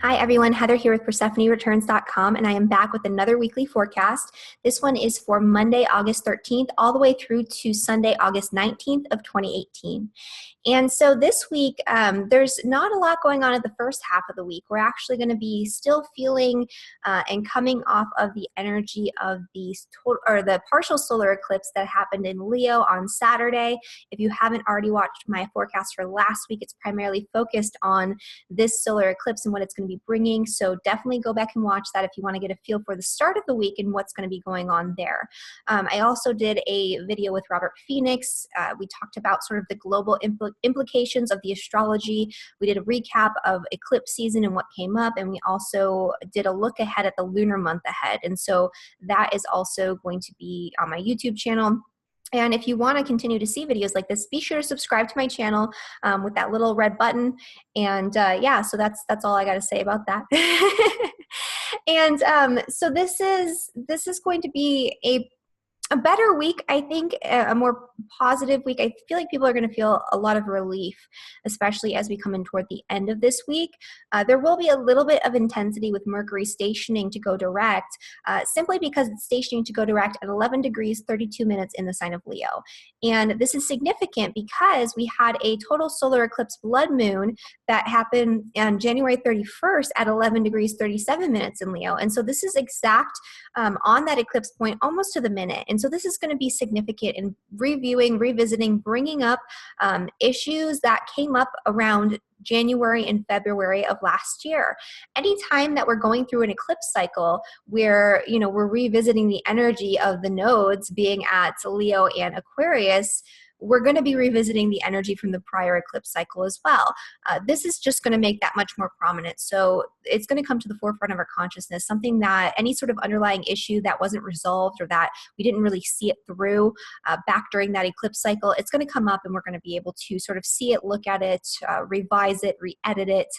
Hi everyone, Heather here with PersephoneReturns.com, and I am back with another weekly forecast. This one is for Monday, August 13th, all the way through to Sunday, August 19th of 2018. And so this week, there's not a lot going on at the first half of the week. We're actually going to be still feeling and coming off of the energy of the partial solar eclipse that happened in Leo on Saturday. If you haven't already watched my forecast for last week, it's primarily focused on this solar eclipse and what it's going to be bringing. So definitely go back and watch that if you want to get a feel for the start of the week and what's going to be going on there. I also did a video with Robert Phoenix. We talked about sort of the global implications of the astrology. We did a recap of eclipse season and what came up, and we also did a look ahead at the lunar month ahead. And so that is also going to be on my YouTube channel. And if you want to continue to see videos like this, be sure to subscribe to my channel with that little red button. And yeah, so that's all I got to say about that. And so this is going to be a better week, I think, a more positive week. I feel like people are going to feel a lot of relief, especially as we come in toward the end of this week. There will be a little bit of intensity with Mercury stationing to go direct, simply because it's stationing to go direct at 11 degrees, 32 minutes in the sign of Leo. And this is significant because we had a total solar eclipse blood moon that happened on January 31st at 11 degrees, 37 minutes in Leo. And so this is exact on that eclipse point, almost to the minute. And so this is going to be significant in reviewing, revisiting, bringing up issues that came up around January and February of last year. Anytime that we're going through an eclipse cycle where, we're revisiting the energy of the nodes being at Leo and Aquarius, we're going to be revisiting the energy from the prior eclipse cycle as well. This is just going to make that much more prominent. So it's going to come to the forefront of our consciousness, something that any sort of underlying issue that wasn't resolved or that we didn't really see it through back during that eclipse cycle, it's going to come up and we're going to be able to sort of see it, look at it, revise it, re-edit it.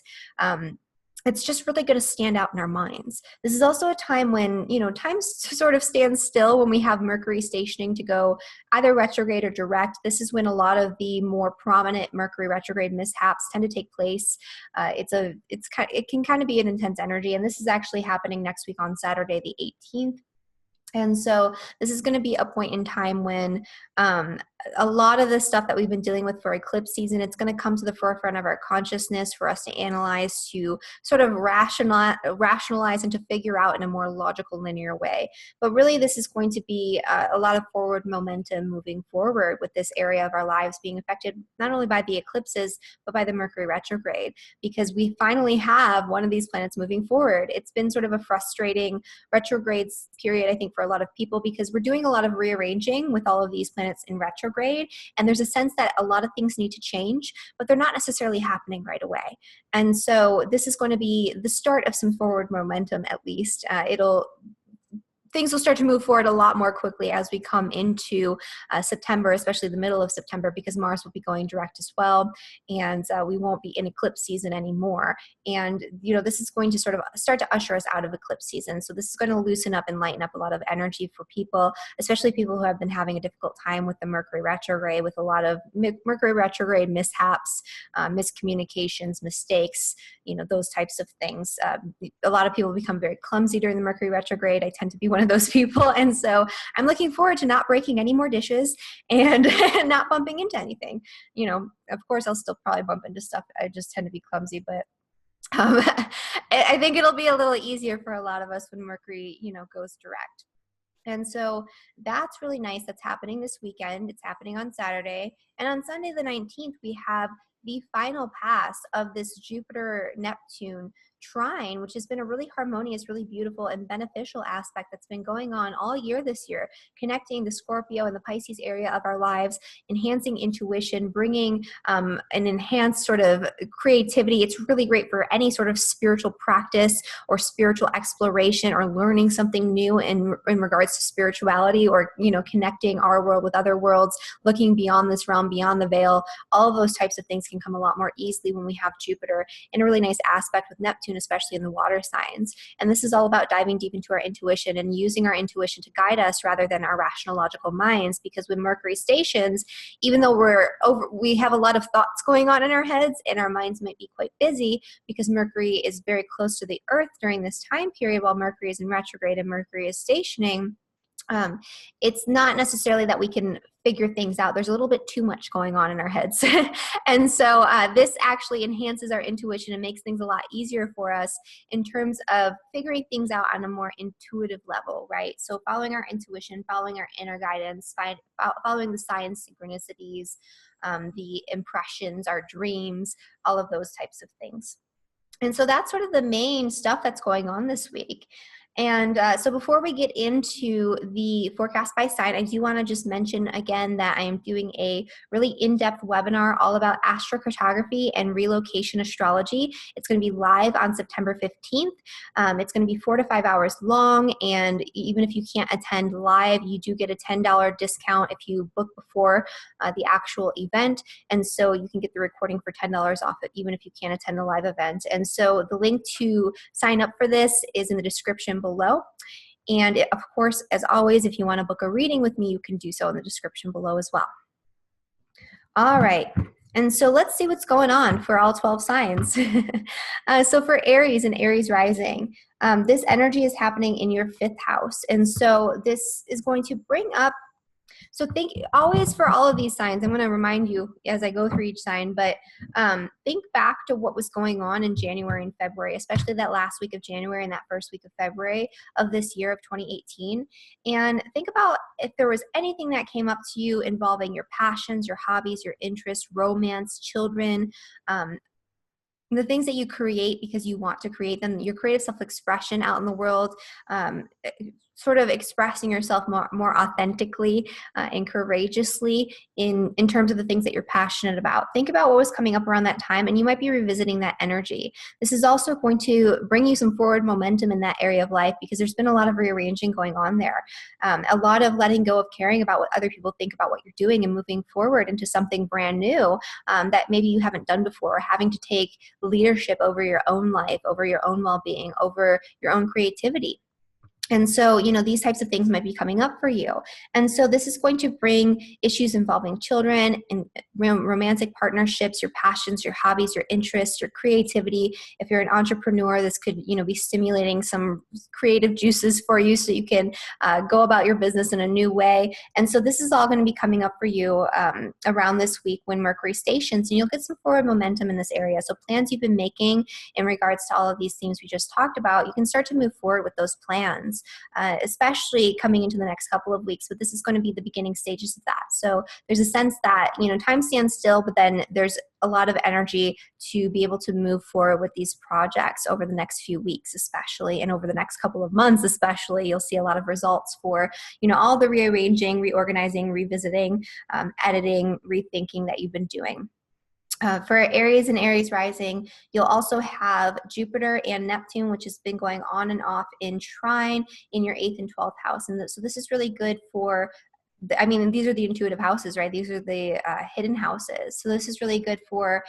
It's just really going to stand out in our minds. This is also a time when, time sort of stands still when we have Mercury stationing to go either retrograde or direct. This is when a lot of the more prominent Mercury retrograde mishaps tend to take place. It can kind of be an intense energy, and this is actually happening next week on Saturday, the 18th. And so this is going to be a point in time when a lot of the stuff that we've been dealing with for eclipse season, it's going to come to the forefront of our consciousness for us to analyze, to sort of rationalize and to figure out in a more logical, linear way. But really, this is going to be a lot of forward momentum moving forward with this area of our lives being affected not only by the eclipses, but by the Mercury retrograde, because we finally have one of these planets moving forward. It's been sort of a frustrating retrograde period, I think, for a lot of people, because we're doing a lot of rearranging with all of these planets in retrograde. And there's a sense that a lot of things need to change, but they're not necessarily happening right away. And so this is going to be the start of some forward momentum, at least. Things will start to move forward a lot more quickly as we come into September, especially the middle of September, because Mars will be going direct as well, and we won't be in eclipse season anymore. And this is going to sort of start to usher us out of eclipse season. So this is going to loosen up and lighten up a lot of energy for people, especially people who have been having a difficult time with the Mercury retrograde, with a lot of Mercury retrograde mishaps, miscommunications, mistakes, those types of things. A lot of people become very clumsy during the Mercury retrograde. I tend to be one of those people. And so I'm looking forward to not breaking any more dishes and not bumping into anything. Of course, I'll still probably bump into stuff. I just tend to be clumsy, but I think it'll be a little easier for a lot of us when Mercury, goes direct. And so that's really nice. That's happening this weekend. It's happening on Saturday. And on Sunday the 19th, we have the final pass of this Jupiter-Neptune trine, which has been a really harmonious, really beautiful and beneficial aspect that's been going on all year this year, connecting the Scorpio and the Pisces area of our lives, enhancing intuition, bringing an enhanced sort of creativity. It's really great for any sort of spiritual practice or spiritual exploration or learning something new in regards to spirituality, or, connecting our world with other worlds, looking beyond this realm, beyond the veil. All of those types of things can come a lot more easily when we have Jupiter in a really nice aspect with Neptune Neptune, especially in the water signs. And this is all about diving deep into our intuition and using our intuition to guide us rather than our rational logical minds. Because when Mercury stations, even though we have a lot of thoughts going on in our heads and our minds might be quite busy, because Mercury is very close to the Earth during this time period while Mercury is in retrograde and Mercury is stationing. It's not necessarily that we can figure things out. There's a little bit too much going on in our heads. And so this actually enhances our intuition and makes things a lot easier for us in terms of figuring things out on a more intuitive level, right? So following our intuition, following our inner guidance, following the signs, synchronicities, the impressions, our dreams, all of those types of things. And so that's sort of the main stuff that's going on this week. And so before we get into the forecast by sign, I do want to just mention again that I am doing a really in-depth webinar all about astrocartography and relocation astrology. It's going to be live on September 15th. It's going to be 4 to 5 hours long, and even if you can't attend live, you do get a $10 discount if you book before the actual event. And so you can get the recording for $10 off it, even if you can't attend the live event. And so the link to sign up for this is in the description below. And of course, as always, if you want to book a reading with me, you can do so in the description below as well. All right. And so let's see what's going on for all 12 signs. So for Aries and Aries rising, this energy is happening in your 5th house. And so this is going to bring up, so think always for all of these signs, I'm going to remind you as I go through each sign, but think back to what was going on in January and February, especially that last week of January and that first week of February of this year of 2018. And think about if there was anything that came up to you involving your passions, your hobbies, your interests, romance, children, the things that you create because you want to create them, your creative self-expression out in the world, sort of expressing yourself more authentically and courageously in terms of the things that you're passionate about. Think about what was coming up around that time, and you might be revisiting that energy. This is also going to bring you some forward momentum in that area of life because there's been a lot of rearranging going on there. A lot of letting go of caring about what other people think about what you're doing and moving forward into something brand new that maybe you haven't done before, or having to take leadership over your own life, over your own well-being, over your own creativity. And so, these types of things might be coming up for you. And so this is going to bring issues involving children and romantic partnerships, your passions, your hobbies, your interests, your creativity. If you're an entrepreneur, this could, be stimulating some creative juices for you so you can go about your business in a new way. And so this is all going to be coming up for you around this week when Mercury stations, and you'll get some forward momentum in this area. So plans you've been making in regards to all of these themes we just talked about, you can start to move forward with those plans. Especially coming into the next couple of weeks, but this is going to be the beginning stages of that. So there's a sense that, time stands still, but then there's a lot of energy to be able to move forward with these projects over the next few weeks, especially, and over the next couple of months, especially. You'll see a lot of results for, all the rearranging, reorganizing, revisiting, editing, rethinking that you've been doing. For Aries and Aries rising, you'll also have Jupiter and Neptune, which has been going on and off in trine in your 8th and 12th house. And so this is really good for, these are the intuitive houses, right? These are the hidden houses. So this is really good for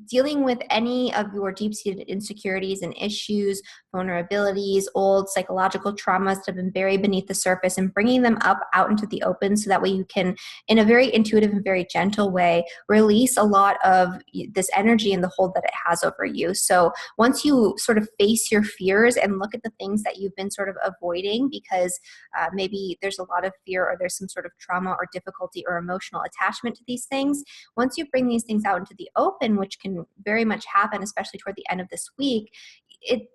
dealing with any of your deep-seated insecurities and issues, vulnerabilities, old psychological traumas that have been buried beneath the surface, and bringing them up out into the open so that way you can, in a very intuitive and very gentle way, release a lot of this energy and the hold that it has over you. So once you sort of face your fears and look at the things that you've been sort of avoiding because maybe there's a lot of fear or there's some sort of trauma or difficulty or emotional attachment to these things, once you bring these things out into the open, which can very much happen, especially toward the end of this week,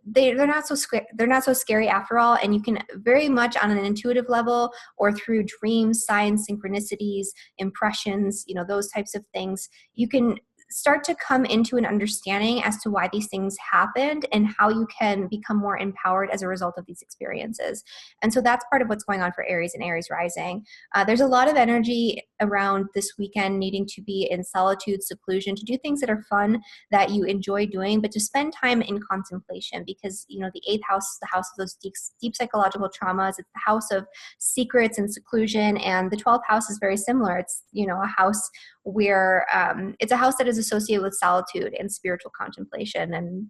they're not so scary after all, and you can very much on an intuitive level or through dreams, signs, synchronicities, impressions, those types of things, you can start to come into an understanding as to why these things happened and how you can become more empowered as a result of these experiences. And so that's part of what's going on for Aries and Aries rising. There's a lot of energy around this weekend needing to be in solitude, seclusion, to do things that are fun, that you enjoy doing, but to spend time in contemplation because, the 8th house is the house of those deep psychological traumas. It's the house of secrets and seclusion. And the 12th house is very similar. It's, a house where it's a house that is associated with solitude and spiritual contemplation. And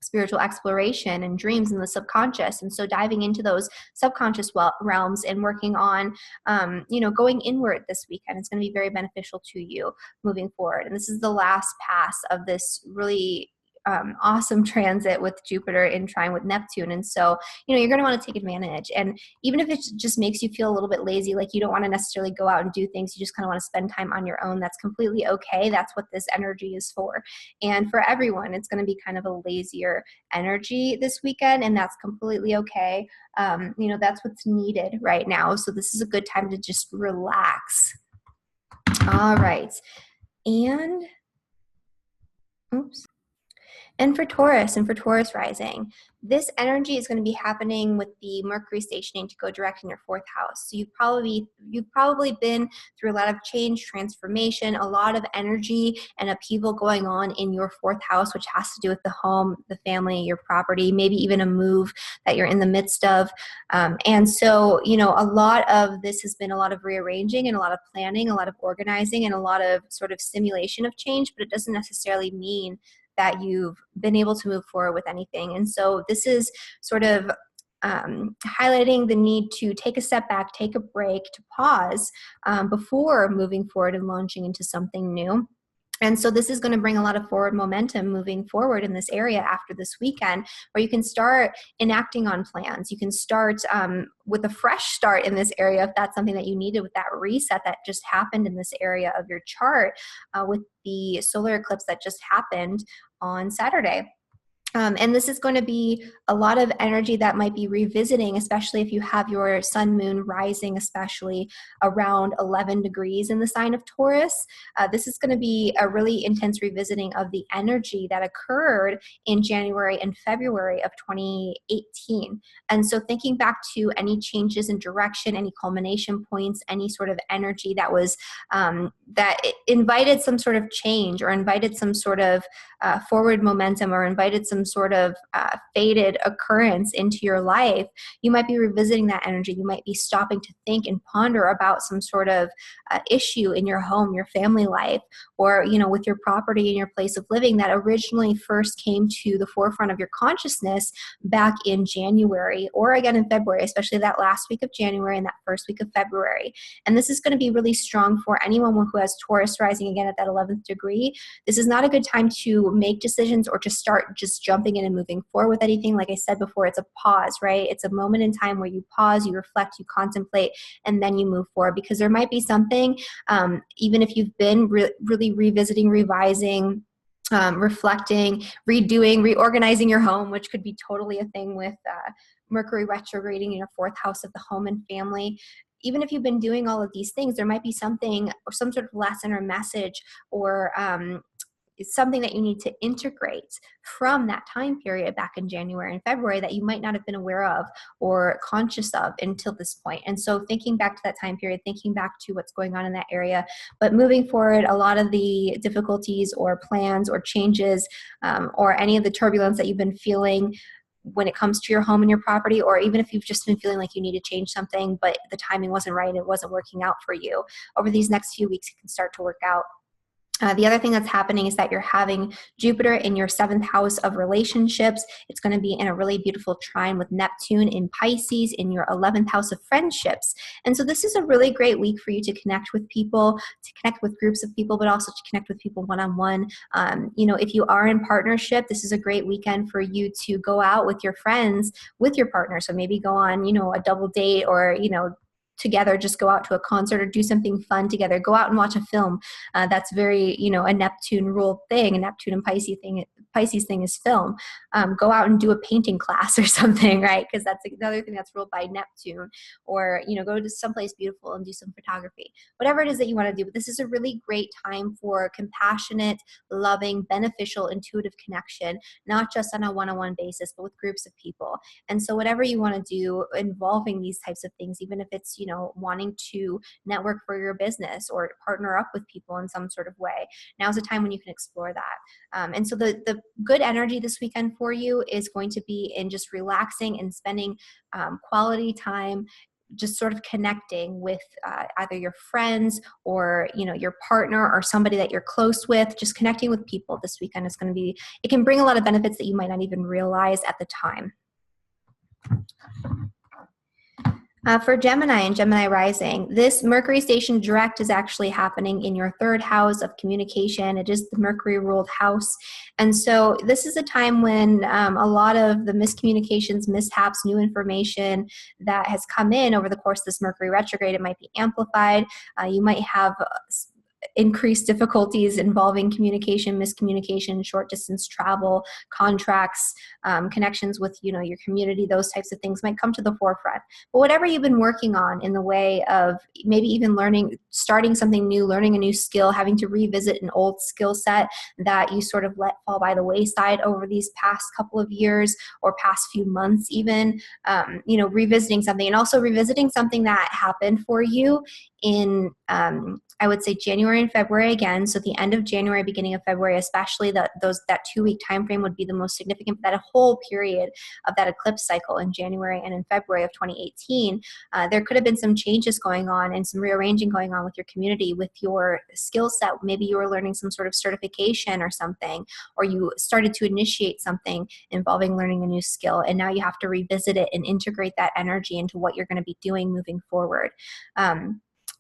spiritual exploration and dreams and the subconscious. And so diving into those subconscious realms and working on, going inward this weekend is going to be very beneficial to you moving forward. And this is the last pass of this really awesome transit with Jupiter in trine with Neptune. And so, you're going to want to take advantage. And even if it just makes you feel a little bit lazy, like you don't want to necessarily go out and do things, you just kind of want to spend time on your own, that's completely okay. That's what this energy is for. And for everyone, it's going to be kind of a lazier energy this weekend, and that's completely okay. That's what's needed right now. So this is a good time to just relax. All right. And for Taurus rising, this energy is going to be happening with the Mercury stationing to go direct in your fourth house. So you've probably been through a lot of change, transformation, a lot of energy and upheaval going on in your fourth house, which has to do with the home, the family, your property, maybe even a move that you're in the midst of. And so, a lot of this has been a lot of rearranging and a lot of planning, a lot of organizing, and a lot of sort of simulation of change, but it doesn't necessarily mean that you've been able to move forward with anything. And so this is sort of highlighting the need to take a step back, take a break, to pause before moving forward and launching into something new. And so this is going to bring a lot of forward momentum moving forward in this area after this weekend, where you can start enacting on plans. You can start with a fresh start in this area if that's something that you needed, with that reset that just happened in this area of your chart with the solar eclipse that just happened on Saturday. And this is going to be a lot of energy that might be revisiting, especially if you have your sun, moon rising, especially around 11 degrees in the sign of Taurus. This is going to be a really intense revisiting of the energy that occurred in January and February of 2018. And so thinking back to any changes in direction, any culmination points, any sort of energy that was, that invited some sort of change, or invited some sort of forward momentum, or invited some sort of faded occurrence into your life, you might be revisiting that energy. You might be stopping to think and ponder about some sort of issue in your home, your family life, or, with your property and your place of living that originally first came to the forefront of your consciousness back in January, or again in February, especially that last week of January and that first week of February. And this is going to be really strong for anyone who has Taurus rising again at that 11th degree. This is not a good time to make decisions or to start just jumping in and moving forward with anything. Like I said before, it's a pause, right? It's a moment in time where you pause, you reflect, you contemplate, and then you move forward, because there might be something, even if you've been really revisiting, revising, reflecting, redoing, reorganizing your home, which could be totally a thing with Mercury retrograding in your fourth house of the home and family. Even if you've been doing all of these things, there might be something or some sort of lesson or message, or it's something that you need to integrate from that time period back in January and February that you might not have been aware of or conscious of until this point. And so thinking back to that time period, thinking back to what's going on in that area, but moving forward, a lot of the difficulties or plans or changes or any of the turbulence that you've been feeling when it comes to your home and your property, or even if you've just been feeling like you need to change something, but the timing wasn't right and it wasn't working out for you, over these next few weeks, it can start to work out. The other thing that's happening is that you're having Jupiter in your 7th house of relationships. It's going to be in a really beautiful trine with Neptune in Pisces in your 11th house of friendships. And so this is a really great week for you to connect with people, to connect with groups of people, but also to connect with people one-on-one. If you are in partnership, this is a great weekend for you to go out with your friends, with your partner. So maybe go on, a double date, or, together, just go out to a concert or do something fun together. Go out and watch a film. That's very, a Neptune rule thing. A Neptune and Pisces thing is film. Go out and do a painting class or something, right? Because that's another thing that's ruled by Neptune. Or, go to someplace beautiful and do some photography. Whatever it is that you want to do. But this is a really great time for compassionate, loving, beneficial, intuitive connection, not just on a one-on-one basis, but with groups of people. And so whatever you want to do involving these types of things, even if it's, wanting to network for your business or partner up with people in some sort of way, now's a time when you can explore that. And so the good energy this weekend for you is going to be in just relaxing and spending quality time, just sort of connecting with either your friends or, your partner or somebody that you're close with. Just connecting with people this weekend is going to be, it can bring a lot of benefits that you might not even realize at the time. For Gemini and Gemini rising, this Mercury station direct is actually happening in your third house of communication. It is the Mercury ruled house. And so this is a time when a lot of the miscommunications, mishaps, new information that has come in over the course of this Mercury retrograde, it might be amplified. You might have increased difficulties involving communication, miscommunication, short distance travel, contracts, connections with your community. Those types of things might come to the forefront. But whatever you've been working on in the way of maybe even starting something new, learning a new skill, having to revisit an old skill set that you sort of let fall by the wayside over these past couple of years or past few months even, revisiting something, and also revisiting something that happened for you in I would say January and February again. So the end of January, beginning of February, especially that 2-week time frame would be the most significant. But that whole period of that eclipse cycle in January and in February of 2018, there could have been some changes going on and some rearranging going on with your community, with your skill set. Maybe you were learning some sort of certification or something, or you started to initiate something involving learning a new skill, and now you have to revisit it and integrate that energy into what you're going to be doing moving forward.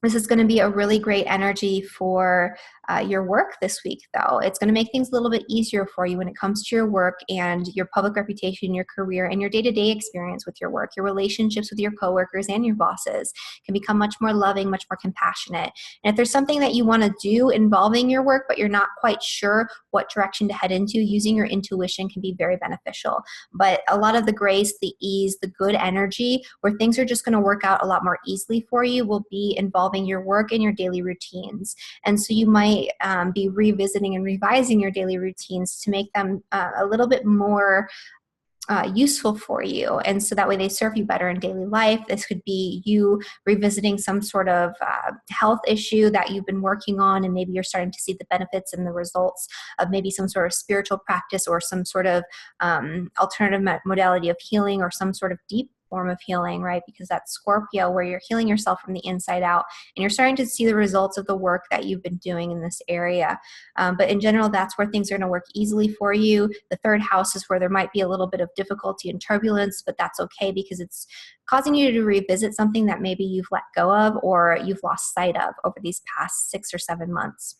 This is going to be a really great energy for your work this week, though. It's going to make things a little bit easier for you when it comes to your work and your public reputation, your career, and your day-to-day experience with your work. Your relationships with your coworkers and your bosses can become much more loving, much more compassionate. And if there's something that you want to do involving your work, but you're not quite sure what direction to head into, using your intuition can be very beneficial. But a lot of the grace, the ease, the good energy, where things are just going to work out a lot more easily for you, will be involving your work and your daily routines. And so you might be revisiting and revising your daily routines to make them a little bit more useful for you. And so that way they serve you better in daily life. This could be you revisiting some sort of health issue that you've been working on, and maybe you're starting to see the benefits and the results of maybe some sort of spiritual practice or some sort of alternative modality of healing, or some sort of deep form of healing, right? Because that's Scorpio, where you're healing yourself from the inside out, and you're starting to see the results of the work that you've been doing in this area. But in general, that's where things are going to work easily for you. The third house is where there might be a little bit of difficulty and turbulence, but that's okay, because it's causing you to revisit something that maybe you've let go of or you've lost sight of over these past 6 or 7 months.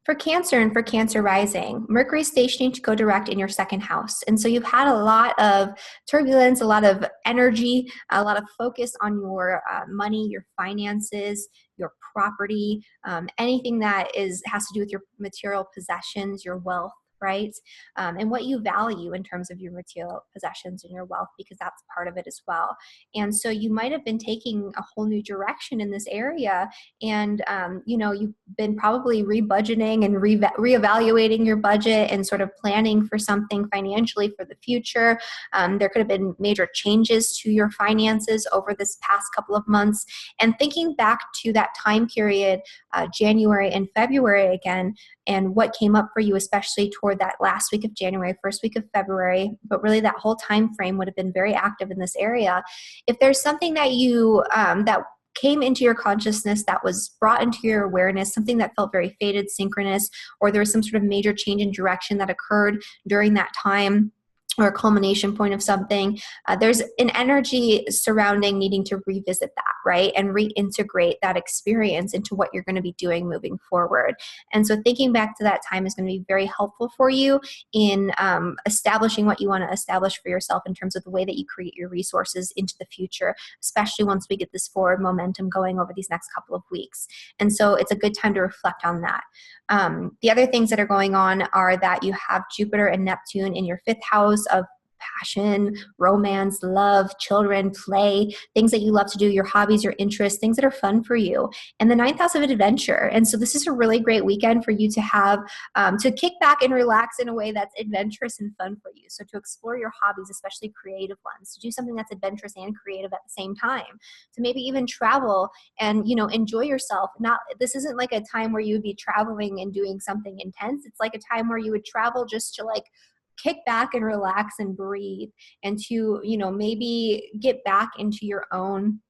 For Cancer and for Cancer rising, Mercury is stationing to go direct in your second house. And so you've had a lot of turbulence, a lot of energy, a lot of focus on your money, your finances, your property, anything that has to do with your material possessions, your wealth, right? And what you value in terms of your material possessions and your wealth, because that's part of it as well. And so you might have been taking a whole new direction in this area, and you've been probably rebudgeting and reevaluating your budget and sort of planning for something financially for the future. There could have been major changes to your finances over this past couple of months. And thinking back to that time period, January and February again, and what came up for you, especially toward that last week of January, first week of February, but really that whole time frame would have been very active in this area. If there's something that you that came into your consciousness, that was brought into your awareness, something that felt very fated, synchronous, or there was some sort of major change in direction that occurred during that time, or a culmination point of something, there's an energy surrounding needing to revisit that, right? And reintegrate that experience into what you're going to be doing moving forward. And so thinking back to that time is going to be very helpful for you in establishing what you want to establish for yourself in terms of the way that you create your resources into the future, especially once we get this forward momentum going over these next couple of weeks. And so it's a good time to reflect on that. The other things that are going on are that you have Jupiter and Neptune in your 5th house of passion, romance, love, children, play, things that you love to do, your hobbies, your interests, things that are fun for you, and the 9th house of adventure. And so this is a really great weekend for you to have, to kick back and relax in a way that's adventurous and fun for you. So to explore your hobbies, especially creative ones, to do something that's adventurous and creative at the same time, to maybe even travel and, enjoy yourself. This isn't like a time where you would be traveling and doing something intense. It's like a time where you would travel just to kick back and relax and breathe, and to, maybe get back into your own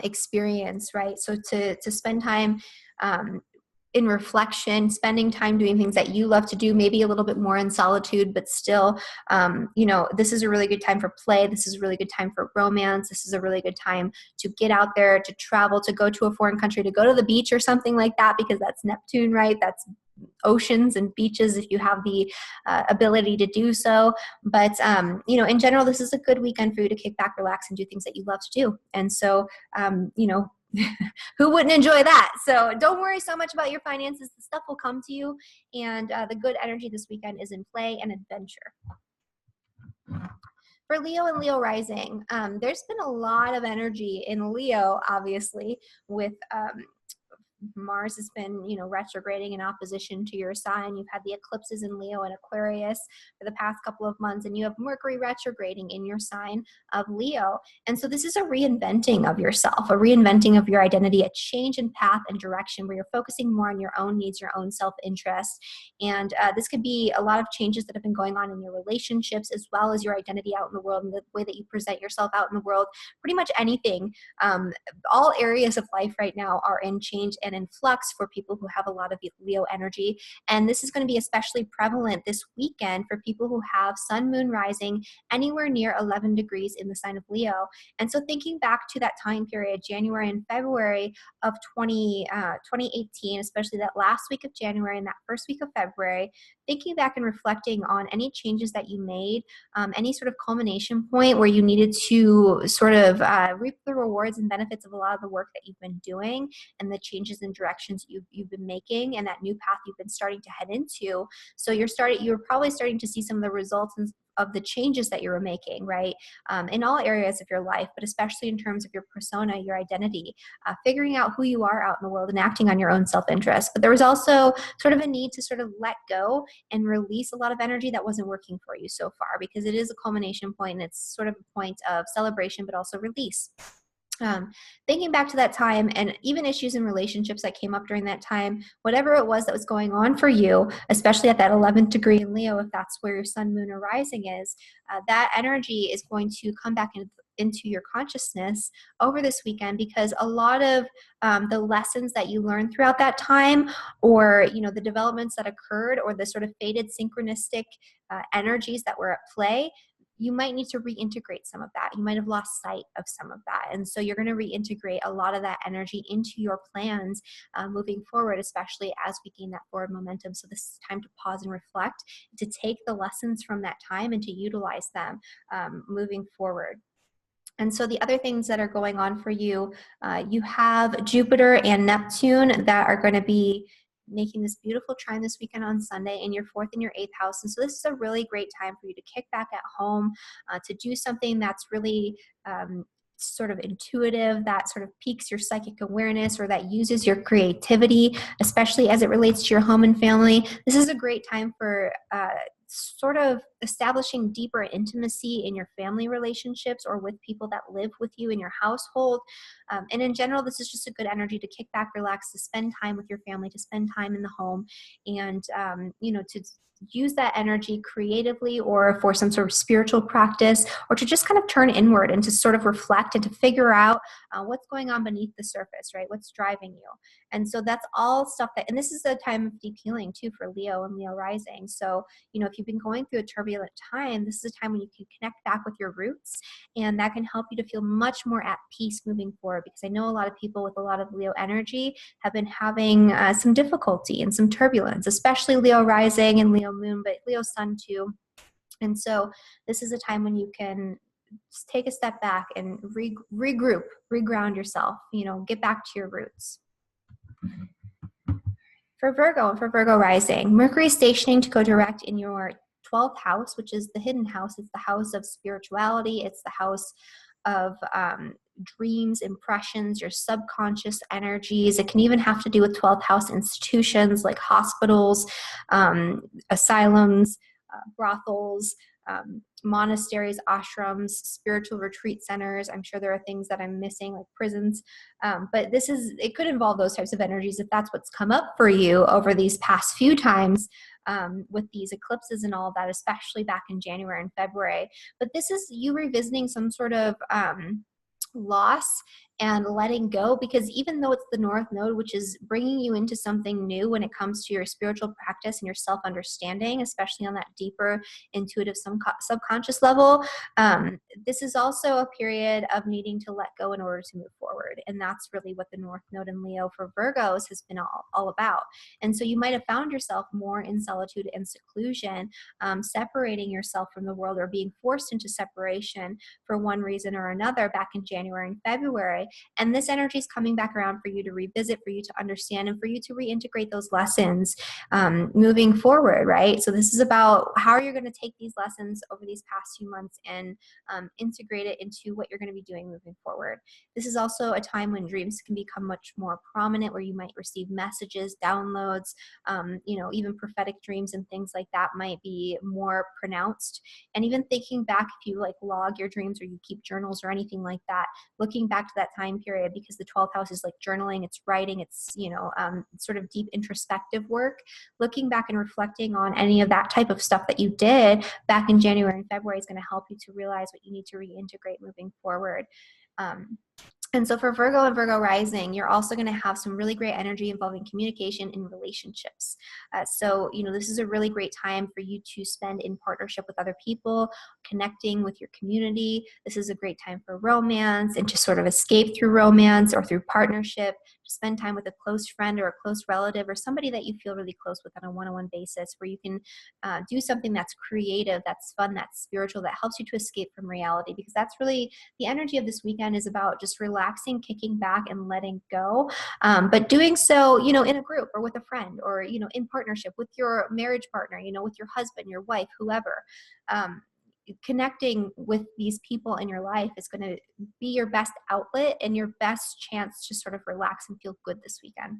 experience, right? So to spend time in reflection, spending time doing things that you love to do, maybe a little bit more in solitude, but still, this is a really good time for play. This is a really good time for romance. This is a really good time to get out there, to travel, to go to a foreign country, to go to the beach or something like that, because that's Neptune, right? That's oceans and beaches if you have the ability to do so. But, in general, this is a good weekend for you to kick back, relax, and do things that you love to do. And so, who wouldn't enjoy that? So don't worry so much about your finances. The stuff will come to you. And the good energy this weekend is in play and adventure. For Leo and Leo rising, there's been a lot of energy in Leo, obviously, with Mars has been, retrograding in opposition to your sign. You've had the eclipses in Leo and Aquarius for the past couple of months, and you have Mercury retrograding in your sign of Leo. And so this is a reinventing of yourself, a reinventing of your identity, a change in path and direction where you're focusing more on your own needs, your own self-interest. And this could be a lot of changes that have been going on in your relationships, as well as your identity out in the world and the way that you present yourself out in the world. Pretty much anything. All areas of life right now are in change and in flux for people who have a lot of Leo energy. And this is going to be especially prevalent this weekend for people who have sun, moon rising anywhere near 11 degrees in the sign of Leo. And so thinking back to that time period, January and February of 2018, especially that last week of January and that first week of February, thinking back and reflecting on any changes that you made, any sort of culmination point where you needed to sort of reap the rewards and benefits of a lot of the work that you've been doing and the changes and directions you've been making and that new path you've been starting to head into. So you're probably starting to see some of the results of the changes that you were making, right? In all areas of your life, but especially in terms of your persona, your identity, figuring out who you are out in the world and acting on your own self-interest. But there was also sort of a need to sort of let go and release a lot of energy that wasn't working for you so far, because it is a culmination point and it's sort of a point of celebration, but also release. Thinking back to that time and even issues in relationships that came up during that time, whatever it was that was going on for you, especially at that 11th degree in Leo, if that's where your sun, moon, or rising is, that energy is going to come back into your consciousness over this weekend, because a lot of the lessons that you learned throughout that time, or the developments that occurred, or the sort of faded synchronistic energies that were at play, you might need to reintegrate some of that. You might have lost sight of some of that. And so you're going to reintegrate a lot of that energy into your plans moving forward, especially as we gain that forward momentum. So this is time to pause and reflect, to take the lessons from that time and to utilize them moving forward. And so the other things that are going on for you, you have Jupiter and Neptune that are going to be making this beautiful trine this weekend on Sunday in your 4th and your 8th house. And so this is a really great time for you to kick back at home, to do something that's really sort of intuitive, that sort of piques your psychic awareness, or that uses your creativity, especially as it relates to your home and family. This is a great time for sort of establishing deeper intimacy in your family relationships or with people that live with you in your household. And in general, this is just a good energy to kick back, relax, to spend time with your family, to spend time in the home, and, to use that energy creatively or for some sort of spiritual practice, or to just kind of turn inward and to sort of reflect and to figure out what's going on beneath the surface, right? What's driving you? And so that's all stuff and this is a time of deep healing too for Leo and Leo rising. So, if you've been going through a turbulent time, this is a time when you can connect back with your roots, and that can help you to feel much more at peace moving forward, because I know a lot of people with a lot of Leo energy have been having some difficulty and some turbulence, especially Leo rising and Leo moon, but Leo sun too. And so this is a time when you can just take a step back and regroup, reground yourself, get back to your roots. For Virgo rising, Mercury is stationing to go direct in your 12th house, which is the hidden house. It's the house of spirituality. It's the house of dreams, impressions, your subconscious energies. It can even have to do with 12th house institutions like hospitals, asylums, brothels, monasteries, ashrams, spiritual retreat centers. I'm sure there are things that I'm missing, like prisons. But it could involve those types of energies if that's what's come up for you over these past few times. with these eclipses and all of that, especially back in January and February. But this is you revisiting some sort of loss and letting go, because even though it's the North Node, which is bringing you into something new when it comes to your spiritual practice and your self-understanding, especially on that deeper intuitive subconscious level, this is also a period of needing to let go in order to move forward. And that's really what the North Node in Leo for Virgos has been all about. And so you might have found yourself more in solitude and seclusion, separating yourself from the world or being forced into separation for one reason or another back in January and February. And this energy is coming back around for you to revisit, for you to understand, and for you to reintegrate those lessons moving forward, right? So this is about how you're going to take these lessons over these past few months and integrate it into what you're going to be doing moving forward. This is also a time when dreams can become much more prominent, where you might receive messages, downloads, even prophetic dreams and things like that might be more pronounced. And even thinking back, if you like log your dreams or you keep journals or anything like that, looking back to that time period, because the 12th house is like journaling, it's writing, it's sort of deep introspective work. Looking back and reflecting on any of that type of stuff that you did back in January and February is going to help you to realize what you need to reintegrate moving forward. And so for Virgo and Virgo rising, you're also going to have some really great energy involving communication and relationships. So this is a really great time for you to spend in partnership with other people, connecting with your community. This is a great time for romance and to sort of escape through romance or through partnership, to spend time with a close friend or a close relative or somebody that you feel really close with on a one-on-one basis, where you can do something that's creative, that's fun, that's spiritual, that helps you to escape from reality. Because that's really the energy of this weekend, is about just relaxing, kicking back, and letting go. But doing so, in a group or with a friend, or, in partnership with your marriage partner, with your husband, your wife, whoever. Connecting with these people in your life is going to be your best outlet and your best chance to sort of relax and feel good this weekend.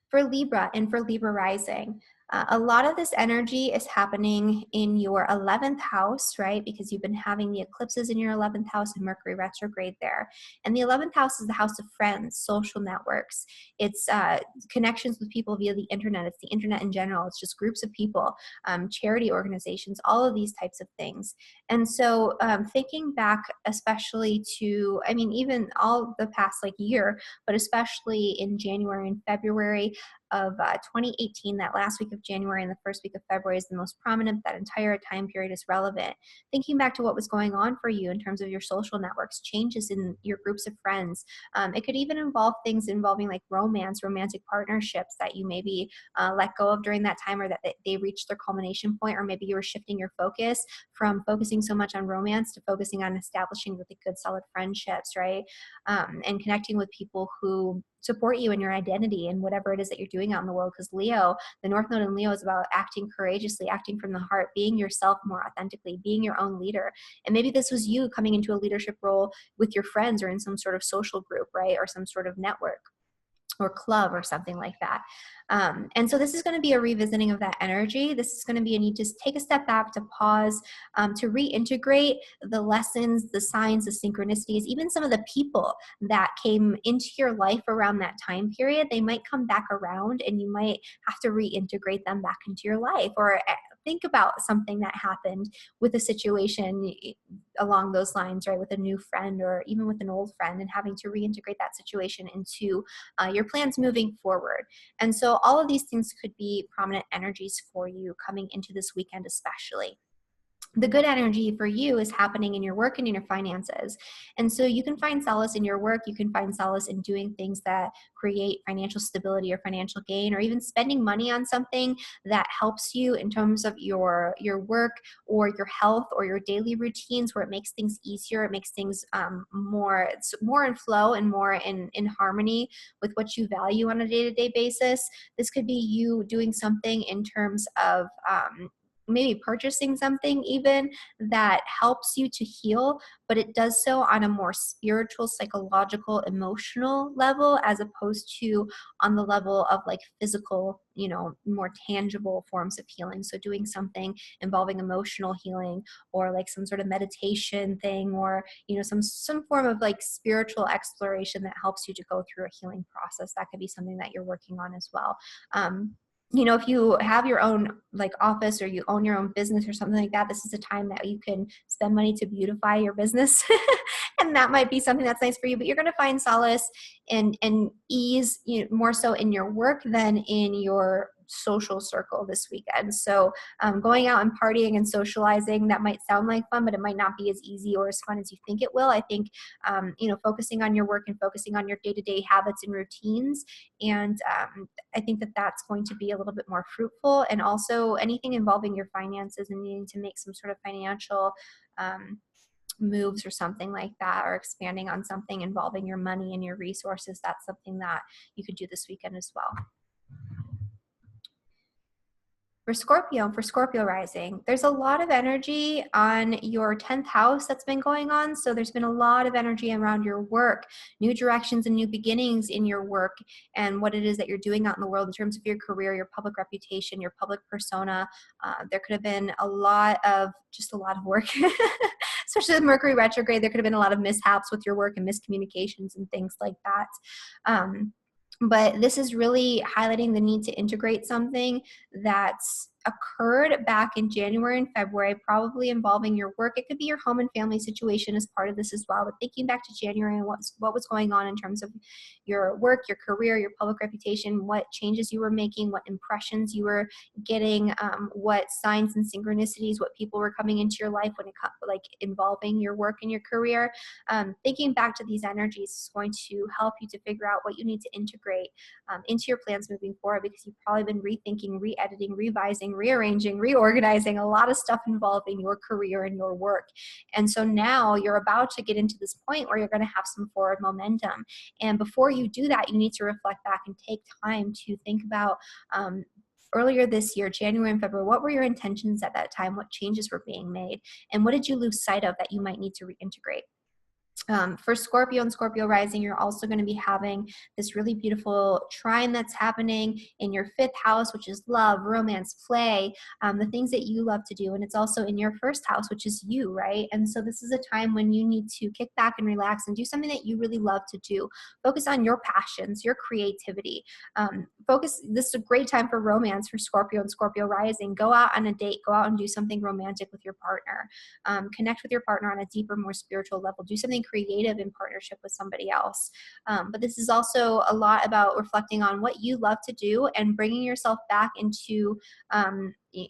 For Libra and for Libra rising, a lot of this energy is happening in your 11th house, right? Because you've been having the eclipses in your 11th house and Mercury retrograde there. And the 11th house is the house of friends, social networks. It's connections with people via the internet. It's the internet in general. It's just groups of people, charity organizations, all of these types of things. And so thinking back, especially to, even all the past year, but especially in January and February of 2018, that last week of January and the first week of February is the most prominent. That entire time period is relevant. Thinking back to what was going on for you in terms of your social networks, changes in your groups of friends. It could even involve things involving like romance, romantic partnerships that you maybe let go of during that time, or that they reached their culmination point, or maybe you were shifting your focus from focusing so much on romance to focusing on establishing really good, solid friendships, right? And connecting with people who support you in your identity and whatever it is that you're doing out in the world. Because Leo, the North Node in Leo, is about acting courageously, acting from the heart, being yourself more authentically, being your own leader. And maybe this was you coming into a leadership role with your friends or in some sort of social group, right? Or some sort of network or club or something like that. And so this is going to be a revisiting of that energy. This is going to be a need to take a step back, to pause, to reintegrate the lessons, the signs, the synchronicities, even some of the people that came into your life around that time period. They might come back around and you might have to reintegrate them back into your life, or think about something that happened with a situation along those lines, right? With a new friend or even with an old friend, and having to reintegrate that situation into your plans moving forward. And so all of these things could be prominent energies for you coming into this weekend, especially. The good energy for you is happening in your work and in your finances. And so you can find solace in your work. You can find solace in doing things that create financial stability or financial gain, or even spending money on something that helps you in terms of your work or your health or your daily routines, where it makes things easier. It makes things more in flow and more in harmony with what you value on a day-to-day basis. This could be you doing something in terms of maybe purchasing something even that helps you to heal, but it does so on a more spiritual, psychological, emotional level, as opposed to on the level of like physical, more tangible forms of healing. So doing something involving emotional healing, or like some sort of meditation thing, or some form of like spiritual exploration that helps you to go through a healing process. That could be something that you're working on as well. if you have your own like office or you own your own business or something like that, this is a time that you can spend money to beautify your business. And that might be something that's nice for you, but you're going to find solace and ease, more so in your work than in your social circle this weekend. So going out and partying and socializing, that might sound like fun, but it might not be as easy or as fun as you think it will. I think, focusing on your work and focusing on your day-to-day habits and routines. And I think that that's going to be a little bit more fruitful. And also anything involving your finances and needing to make some sort of financial moves or something like that, or expanding on something involving your money and your resources, that's something that you could do this weekend as well. For Scorpio rising, there's a lot of energy on your 10th house that's been going on. So there's been a lot of energy around your work, new directions and new beginnings in your work and what it is that you're doing out in the world in terms of your career, your public reputation, your public persona. There could have been a lot of work, especially with Mercury retrograde. There could have been a lot of mishaps with your work and miscommunications and things like that. But this is really highlighting the need to integrate something that's occurred back in January and February, probably involving your work. It could be your home and family situation as part of this as well. But thinking back to January and what was going on in terms of your work, your career, your public reputation, what changes you were making, what impressions you were getting, what signs and synchronicities, what people were coming into your life when it comes like involving your work and your career. Thinking back to these energies is going to help you to figure out what you need to integrate into your plans moving forward, because you've probably been rethinking, re-editing, revising, rearranging, reorganizing a lot of stuff involving your career and your work. And so now you're about to get into this point where you're going to have some forward momentum. And before you do that, you need to reflect back and take time to think about earlier this year, January and February, what were your intentions at that time? What changes were being made? And what did you lose sight of that you might need to reintegrate? For Scorpio and Scorpio rising, you're also going to be having this really beautiful trine that's happening in your 5th house, which is love, romance, play, the things that you love to do. And it's also in your 1st house, which is you, right? And so this is a time when you need to kick back and relax and do something that you really love to do. Focus on your passions, your creativity. This is a great time for romance for Scorpio and Scorpio rising. Go out on a date, go out and do something romantic with your partner. Connect with your partner on a deeper, more spiritual level. Do something creative in partnership with somebody else. But this is also a lot about reflecting on what you love to do and bringing yourself back into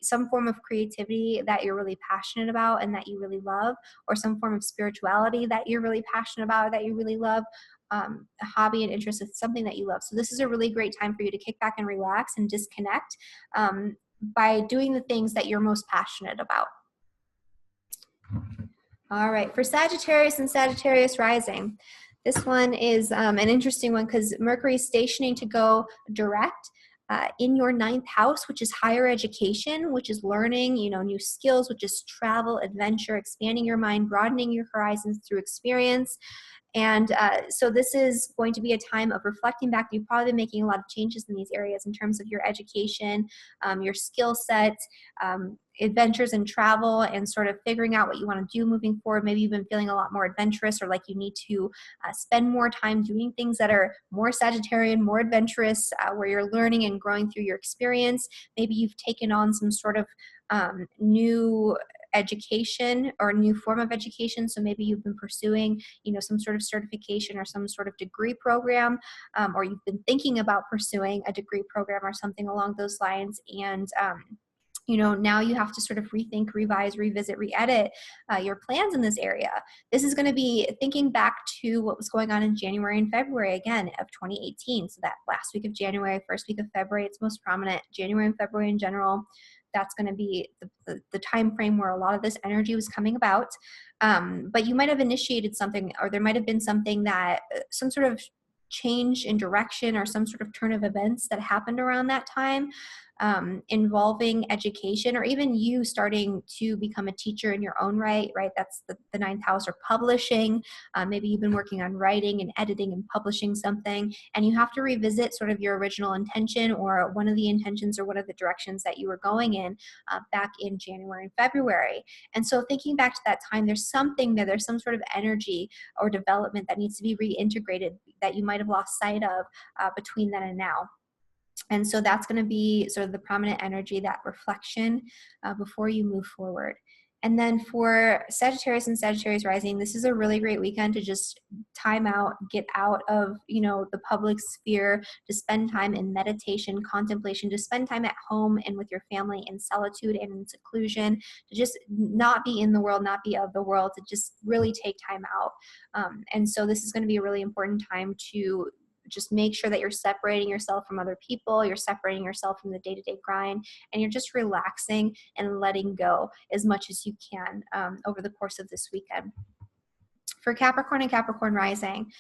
some form of creativity that you're really passionate about and that you really love, or some form of spirituality that you're really passionate about, that you really love. A hobby and interest is something that you love. So this is a really great time for you to kick back and relax and disconnect by doing the things that you're most passionate about. All right, for Sagittarius and Sagittarius rising, this one is an interesting one because Mercury is stationing to go direct in your 9th house, which is higher education, which is learning, new skills, which is travel, adventure, expanding your mind, broadening your horizons through experience. And so this is going to be a time of reflecting back. You've probably been making a lot of changes in these areas in terms of your education, your skill set, adventures and travel, and sort of figuring out what you want to do moving forward. Maybe you've been feeling a lot more adventurous, or like you need to spend more time doing things that are more Sagittarian, more adventurous, where you're learning and growing through your experience. Maybe you've taken on some sort of new education or a new form of education. So maybe you've been pursuing, some sort of certification or some sort of degree program, or you've been thinking about pursuing a degree program or something along those lines. And now you have to sort of rethink, revise, revisit, re-edit your plans in this area. This is going to be thinking back to what was going on in January and February, again, of 2018. So that last week of January, first week of February, it's most prominent. January and February in general, that's going to be the time frame where a lot of this energy was coming about. But you might have initiated something, or there might have been something that, some sort of change in direction or some sort of turn of events that happened around that time, involving education, or even you starting to become a teacher in your own right? That's the 9th house, or publishing. Maybe you've been working on writing and editing and publishing something, and you have to revisit sort of your original intention, or one of the intentions, or one of the directions that you were going in back in January and February. And so thinking back to that time, there's something there, there's some sort of energy or development that needs to be reintegrated that you might have lost sight of between then and now. And so that's going to be sort of the prominent energy, that reflection before you move forward. And then for Sagittarius and Sagittarius rising, this is a really great weekend to just time out, get out of, the public sphere, to spend time in meditation, contemplation, to spend time at home and with your family in solitude and in seclusion, to just not be in the world, not be of the world, to just really take time out. And so this is going to be a really important time to just make sure that you're separating yourself from other people, you're separating yourself from the day-to-day grind, and you're just relaxing and letting go as much as you can over the course of this weekend. For Capricorn and Capricorn rising,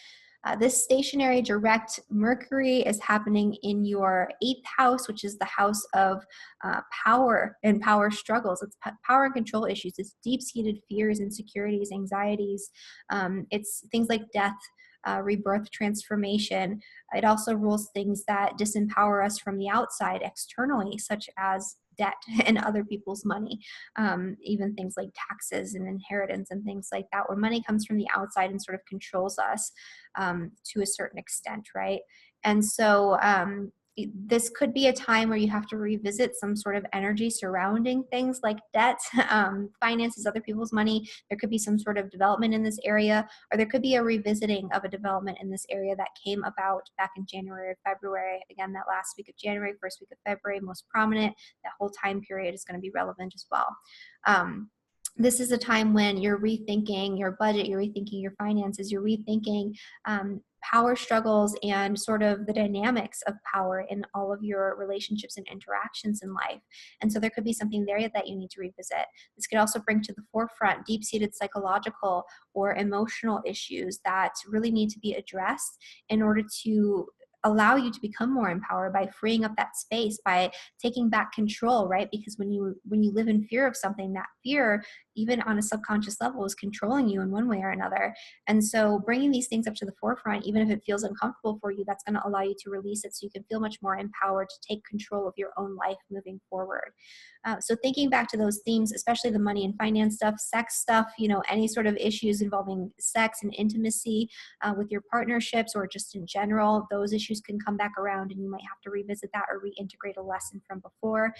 this stationary direct Mercury is happening in your 8th house, which is the house of power and power struggles. It's power and control issues. It's deep-seated fears, insecurities, anxieties. It's things like death, rebirth, transformation. It also rules things that disempower us from the outside externally, such as debt and other people's money, even things like taxes and inheritance and things like that, where money comes from the outside and sort of controls us to a certain extent, right? And so this could be a time where you have to revisit some sort of energy surrounding things like debt, finances, other people's money. There could be some sort of development in this area, or there could be a revisiting of a development in this area that came about back in January or February. Again, that last week of January, first week of February, most prominent. That whole time period is going to be relevant as well. This is a time when you're rethinking your budget, you're rethinking your finances, you're rethinking power struggles and sort of the dynamics of power in all of your relationships and interactions in life. And so there could be something there that you need to revisit. This could also bring to the forefront deep-seated psychological or emotional issues that really need to be addressed in order to allow you to become more empowered by freeing up that space, by taking back control, right? Because when you live in fear of something, that fear, even on a subconscious level, is controlling you in one way or another. And so bringing these things up to the forefront, even if it feels uncomfortable for you, that's going to allow you to release it so you can feel much more empowered to take control of your own life moving forward. So thinking back to those themes, especially the money and finance stuff, sex stuff, any sort of issues involving sex and intimacy with your partnerships or just in general, those issues can come back around and you might have to revisit that or reintegrate a lesson from before.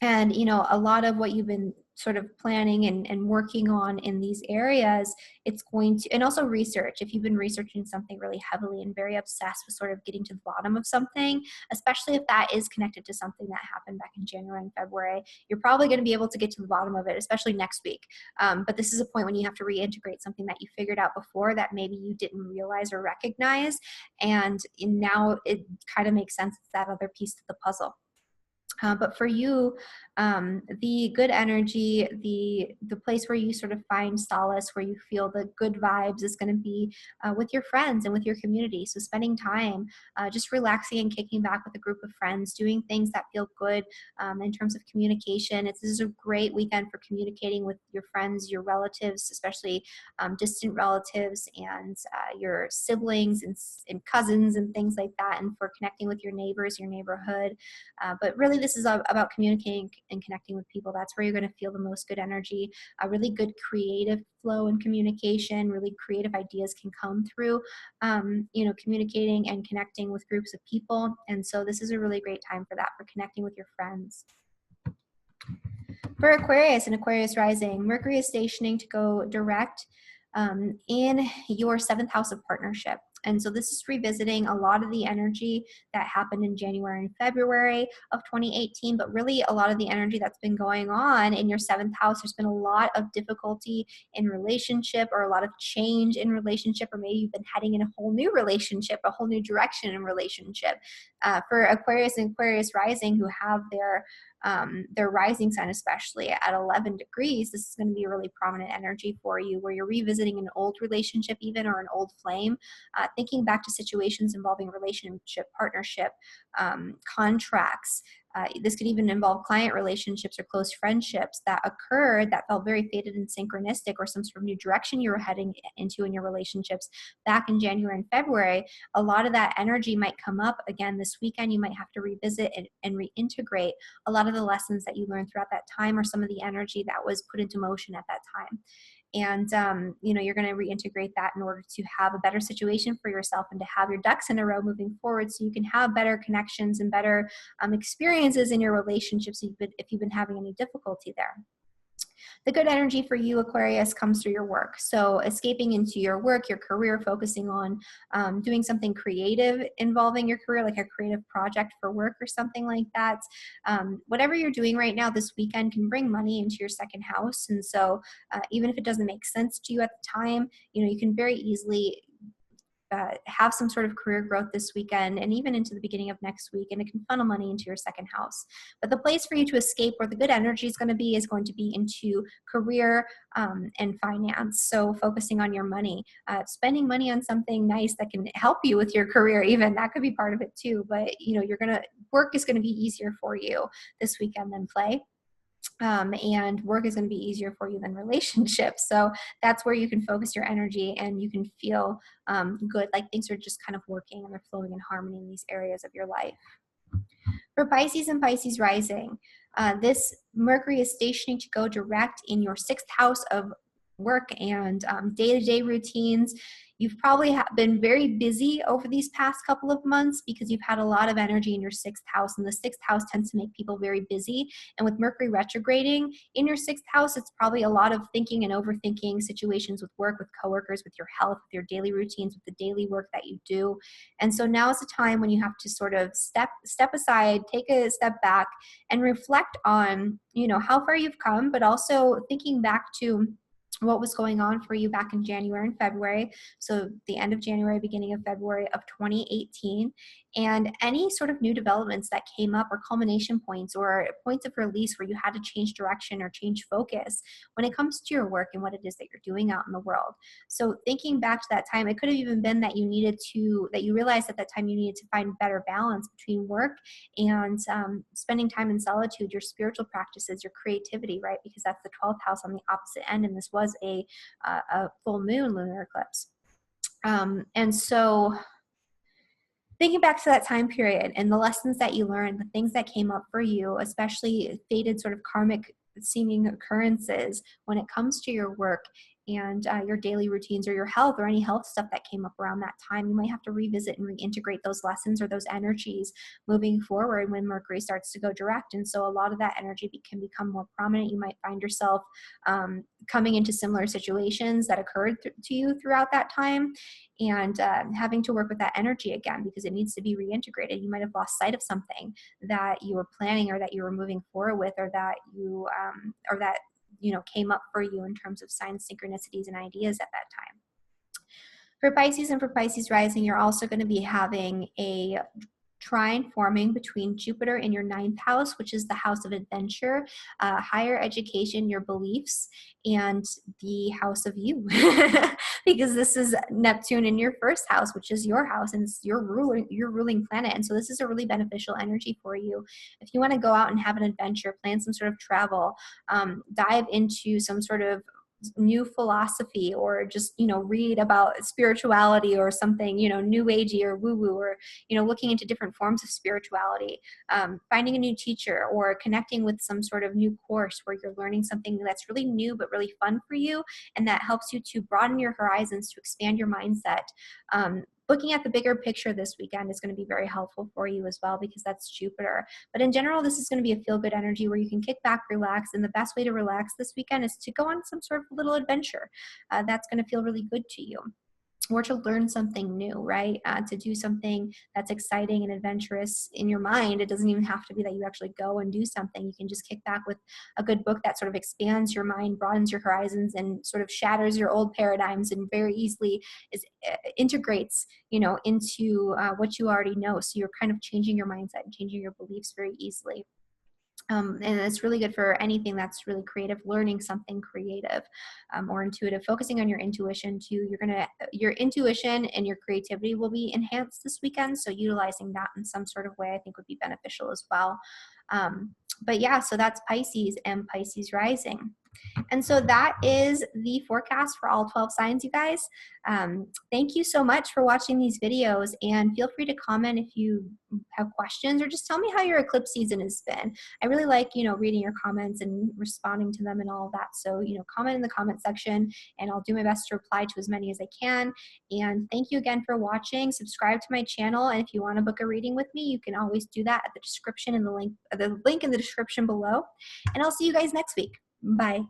And, a lot of what you've been sort of planning and working on in these areas, it's going to, and also research. If you've been researching something really heavily and very obsessed with sort of getting to the bottom of something, especially if that is connected to something that happened back in January and February, you're probably going to be able to get to the bottom of it, especially next week. But this is a point when you have to reintegrate something that you figured out before that maybe you didn't realize or recognize. And now it kind of makes sense. It's that other piece to the puzzle. But for you, the good energy, the place where you sort of find solace, where you feel the good vibes, is going to be with your friends and with your community. So spending time just relaxing and kicking back with a group of friends, doing things that feel good in terms of communication. This is a great weekend for communicating with your friends, your relatives, especially distant relatives, and your siblings and cousins and things like that, and for connecting with your neighbors, your neighborhood. But really, this is about communicating and connecting with people. That's where you're going to feel the most good energy. A really good creative flow and communication, really creative ideas can come through, communicating and connecting with groups of people. And so this is a really great time for that, for connecting with your friends. For Aquarius and Aquarius rising, Mercury is stationing to go direct in your 7th house of partnership. And so this is revisiting a lot of the energy that happened in January and February of 2018, but really a lot of the energy that's been going on in your 7th house. There's been a lot of difficulty in relationship, or a lot of change in relationship, or maybe you've been heading in a whole new relationship, a whole new direction in relationship. For Aquarius and Aquarius rising, who have their rising sign especially at 11 degrees, this is going to be a really prominent energy for you, where you're revisiting an old relationship even, or an old flame, thinking back to situations involving relationship, partnership, contracts. This could even involve client relationships or close friendships that occurred that felt very fated and synchronistic, or some sort of new direction you were heading into in your relationships back in January and February. A lot of that energy might come up again this weekend. You might have to revisit and reintegrate a lot of the lessons that you learned throughout that time, or some of the energy that was put into motion at that time. And, you're going to reintegrate that in order to have a better situation for yourself and to have your ducks in a row moving forward so you can have better connections and better experiences in your relationships if you've been having any difficulty there. The good energy for you, Aquarius, comes through your work. So escaping into your work, your career, focusing on doing something creative involving your career, like a creative project for work or something like that. Whatever you're doing right now this weekend can bring money into your second house. And so even if it doesn't make sense to you at the time, you can very easily have some sort of career growth this weekend and even into the beginning of next week, and it can funnel money into your second house. But the place for you to escape where the good energy is going to be into career and finance. So focusing on your money, spending money on something nice that can help you with your career, even that could be part of it too. But work is going to be easier for you this weekend than play. And work is going to be easier for you than relationships. So that's where you can focus your energy and you can feel good, like things are just kind of working and they're flowing in harmony in these areas of your life. For Pisces and Pisces rising, this Mercury is stationing to go direct in your 6th house of work and day-to-day routines. You've probably been very busy over these past couple of months because you've had a lot of energy in your 6th house, and the 6th house tends to make people very busy. And with Mercury retrograding in your 6th house, it's probably a lot of thinking and overthinking situations with work, with coworkers, with your health, with your daily routines, with the daily work that you do. And so now is the time when you have to sort of step aside, take a step back, and reflect on, how far you've come, but also thinking back to what was going on for you back in January and February. So the end of January, beginning of February of 2018, and any sort of new developments that came up or culmination points or points of release where you had to change direction or change focus when it comes to your work and what it is that you're doing out in the world. So thinking back to that time, it could have even been that you realized at that time you needed to find better balance between work and spending time in solitude, your spiritual practices, your creativity, right? Because that's the 12th house on the opposite end, and this was a full moon lunar eclipse. And so thinking back to that time period and the lessons that you learned, the things that came up for you, especially fated sort of karmic seeming occurrences when it comes to your work and your daily routines or your health or any health stuff that came up around that time, you might have to revisit and reintegrate those lessons or those energies moving forward when Mercury starts to go direct. And so a lot of that energy can become more prominent. You might find yourself coming into similar situations that occurred to you throughout that time and having to work with that energy again because it needs to be reintegrated. You might have lost sight of something that you were planning or that you were moving forward with or that came up for you in terms of signs, synchronicities, and ideas at that time. For Pisces and for Pisces rising, you're also going to be having a trine forming between Jupiter in your 9th house, which is the house of adventure, higher education, your beliefs, and the house of you. Because this is Neptune in your 1st house, which is your house, and it's your ruling planet. And so this is a really beneficial energy for you. If you want to go out and have an adventure, plan some sort of travel, dive into some sort of new philosophy or just read about spirituality or something new agey or woo woo or looking into different forms of spirituality, finding a new teacher or connecting with some sort of new course where you're learning something that's really new but really fun for you and that helps you to broaden your horizons, to expand your mindset. Looking at the bigger picture this weekend is going to be very helpful for you as well because that's Jupiter. But in general, this is going to be a feel-good energy where you can kick back, relax, and the best way to relax this weekend is to go on some sort of little adventure. That's going to feel really good to you. Or to learn something new, right? To do something that's exciting and adventurous in your mind. It doesn't even have to be that you actually go and do something. You can just kick back with a good book that sort of expands your mind, broadens your horizons, and sort of shatters your old paradigms and very easily integrates, into what you already know. So you're kind of changing your mindset and changing your beliefs very easily. And it's really good for anything that's really creative, learning something creative or intuitive, focusing on your intuition too. Your intuition and your creativity will be enhanced this weekend. So utilizing that in some sort of way, I think would be beneficial as well. But yeah, so that's Pisces and Pisces rising. And so that is the forecast for all 12 signs, you guys. Thank you so much for watching these videos, and feel free to comment if you have questions, or just tell me how your eclipse season has been. I really like, reading your comments and responding to them and all of that. So, comment in the comment section, and I'll do my best to reply to as many as I can. And thank you again for watching. Subscribe to my channel, and if you want to book a reading with me, you can always do that at the description and the link in the description below. And I'll see you guys next week. Bye.